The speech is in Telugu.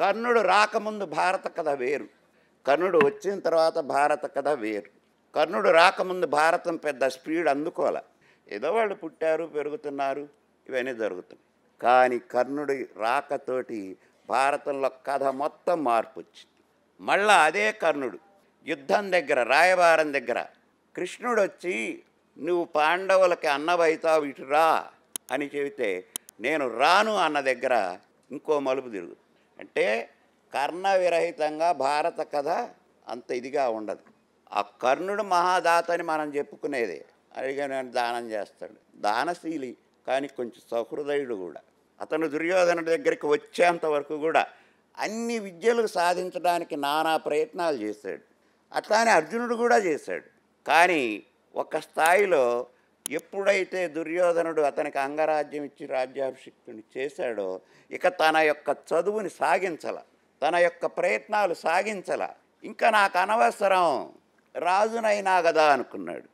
కర్ణుడు రాకముందు భారత కథ వేరు, కర్ణుడు వచ్చిన తర్వాత భారత కథ వేరు. కర్ణుడు రాకముందు భారతం పెద్ద స్పీడ్ అందుకోలే, ఏదో వాళ్ళు పుట్టారు పెరుగుతున్నారు ఇవన్నీ జరుగుతున్నాయి. కానీ కర్ణుడి రాకతోటి భారతంలో కథ మొత్తం మార్పు వచ్చింది. మళ్ళా అదే కర్ణుడు యుద్ధం దగ్గర రాయబారం దగ్గర కృష్ణుడు వచ్చి నువ్వు పాండవులకి అన్నవైతావు ఇటురా అని చెబితే నేను రాను అన్న దగ్గర ఇంకో మలుపు తిరుగు. అంటే కర్ణ విరహితంగా భారత కథ అంత ఇదిగా ఉండదు. ఆ కర్ణుడు మహాదాతని మనం చెప్పుకునేదే, అడిగిన దానం చేస్తాడు, దానశీలి కానీ కొంచెం సహృదయుడు కూడా. అతను దుర్యోధనుడి దగ్గరికి వచ్చేంత వరకు కూడా అన్ని విద్యలు సాధించడానికి నానా ప్రయత్నాలు చేశాడు. అట్లానే అర్జునుడు కూడా చేశాడు. కానీ ఒక స్థాయిలో ఎప్పుడైతే దుర్యోధనుడు అతనికి అంగరాజ్యం ఇచ్చి రాజ్యాభిషిక్తుని చేశాడో ఇక తన యొక్క చదువుని సాగించాల, తన యొక్క ప్రయత్నాలు సాగించాల, ఇంకా నాకు అనవసరం రాజునైనా కదా అనుకున్నాడు.